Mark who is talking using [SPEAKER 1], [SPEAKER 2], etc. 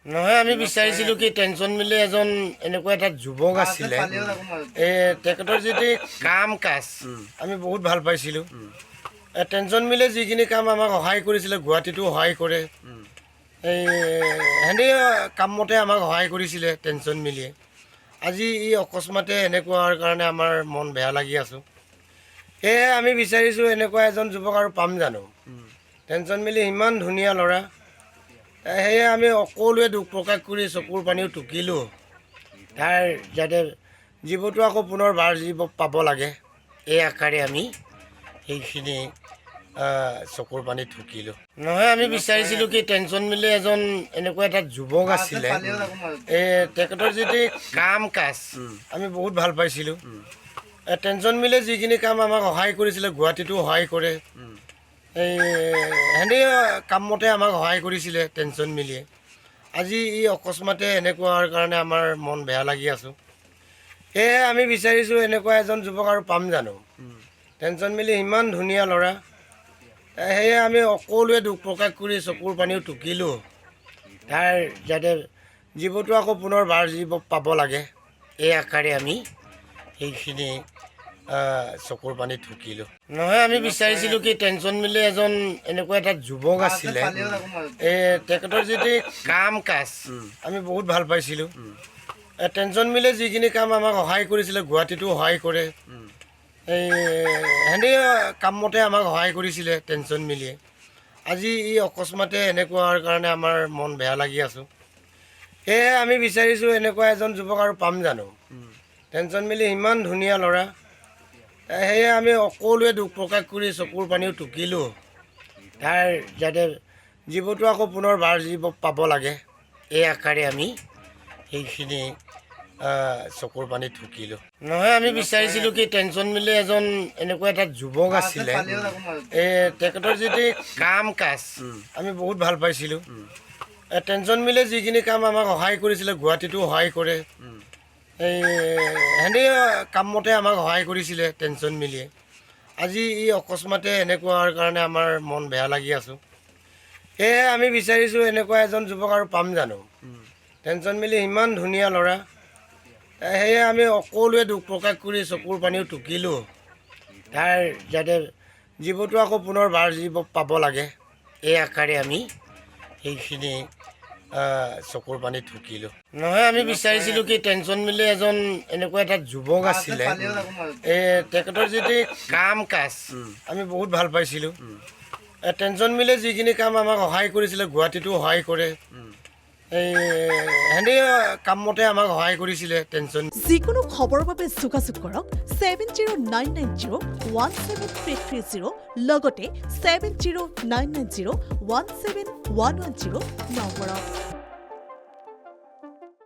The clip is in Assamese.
[SPEAKER 1] নহয় আমি বিচাৰিছিলোঁ কি টেনশ্যন মিলি এজন এনেকুৱা এটা যুৱক আছিলে তেখেতৰ যিটো কাম কাজ আমি বহুত ভাল পাইছিলোঁ টেনশ্যন মিলে যিখিনি কাম আমাক সহায় কৰিছিলে গুৱাহাটীতো সহায় কৰে সেনে কামমতে আমাক সহায় কৰিছিলে টেনশ্যন মিলিয়ে আজি ই অকস্মাতে এনেকুৱা হোৱাৰ কাৰণে আমাৰ মন বেয়া লাগি আছোঁ সেয়েহে আমি বিচাৰিছোঁ এনেকুৱা এজন যুৱক আৰু পাম জানো টেনশ্যন মিলি ইমান ধুনীয়া ল'ৰা সেয়ে আমি সকলোৱে দুখ প্ৰকাশ কৰি চকুৰ পানীও টুকিলোঁ তাৰ যাতে জীৱটো আকৌ পুনৰ বাৰ জীৱ পাব লাগে এই আশাৰে আমি সেইখিনি চকুৰ পানীত টুকিলোঁ নহয় আমি বিচাৰিছিলোঁ কি টেনশ্যন মিলি এজন এনেকুৱা এটা যুৱক আছিলে তেখেতৰ যিটো কাম কাজ আমি বহুত ভাল পাইছিলোঁ টেনশ্যন মিলে যিখিনি কাম আমাক সহায় কৰিছিলে গুৱাহাটীতো সহায় কৰে সেনে কামমতে আমাক সহায় কৰিছিলে টেনশ্যন মিলিয়ে আজি ই অকস্মাতে এনেকুৱা হোৱাৰ কাৰণে আমাৰ মন বেয়া লাগি আছোঁ সেয়েহে আমি বিচাৰিছোঁ এনেকুৱা এজন যুৱক আৰু পাম জানো টেনশ্যন মিলি ইমান ধুনীয়া ল'ৰা সেয়ে আমি সকলোৱে দুখ প্ৰকাশ কৰি চকুৰ পানীও টুকিলোঁ তাৰ যাতে জীৱটো আকৌ পুনৰ বাৰ জীৱ পাব লাগে এই আশাৰে আমি সেইখিনি চকুৰ পানীত টুকিলোঁ নহয় আমি বিচাৰিছিলোঁ কি টেনশ্যন মিলি এজন এনেকুৱা এটা যুৱক আছিলে তেখেতৰ যিটো কাম কাজ আমি বহুত ভাল পাইছিলোঁ টেনশ্যন মিলে যিখিনি কাম আমাক সহায় কৰিছিলে গুৱাহাটীতো সহায় কৰে সেনে কামমতে আমাক সহায় কৰিছিলে টেনশ্যন মিলিয়ে আজি ই অকস্মাতে এনেকুৱা হোৱাৰ কাৰণে আমাৰ মন বেয়া লাগি আছোঁ সেয়েহে আমি বিচাৰিছোঁ এনেকুৱা এজন যুৱক আৰু পাম জানো টেনশ্যন মিলি ইমান ধুনীয়া ল'ৰা সেয়ে আমি সকলোৱে দুখ প্ৰকাশ কৰি চকুৰ পানীও টুকিলোঁ তাৰ যাতে জীৱটো আকৌ পুনৰ বাৰ জীৱ পাব লাগে এই আশাৰে আমি সেইখিনি চকুৰ পানীত টুকিলোঁ নহয় আমি বিচাৰিছিলোঁ কি টেনশ্যন মিলি এজন এনেকুৱা এটা যুৱক আছিলে তেখেতৰ যিটো কাম কাজ আমি বহুত ভাল পাইছিলোঁ টেনশ্যন মিলে যিখিনি কাম আমাক সহায় কৰিছিলে গুৱাহাটীতো সহায় কৰে সেনে কামমতে আমাক সহায় কৰিছিলে টেনশ্যন মিলিয়ে আজি ই অকস্মাতে এনেকুৱা হোৱাৰ কাৰণে আমাৰ মন বেয়া লাগি আছোঁ সেয়েহে আমি বিচাৰিছোঁ এনেকুৱা এজন যুৱক আৰু পাম জানো টেনশ্যন মিলি ইমান ধুনীয়া ল'ৰা সেয়ে আমি সকলোৱে দুখ প্ৰকাশ কৰি চকুৰ পানীও টুকিলোঁ তাৰ যাতে জীৱটো আকৌ পুনৰ বাৰ জীৱ পাব লাগে এই আশাৰে আমি সেইখিনি চকুৰ পানীত টুকিলোঁ নহয় আমি বিচাৰিছিলোঁ কি টেনশ্যন মিলি এজন এনেকুৱা এটা যুৱক আছিলে তেখেতৰ যিটো কাম কাজ আমি বহুত ভাল পাইছিলোঁ টেনশ্যন মিলে যিখিনি কাম আমাক সহায় কৰিছিলে গুৱাহাটীতো সহায় কৰে সেনে কামমতে আমাক সহায় কৰিছিলে টেনশ্যন
[SPEAKER 2] যিকোনো খবৰৰ বাবে যোগাযোগ কৰক 7099017330 লগতে 7099017110 নম্বৰত।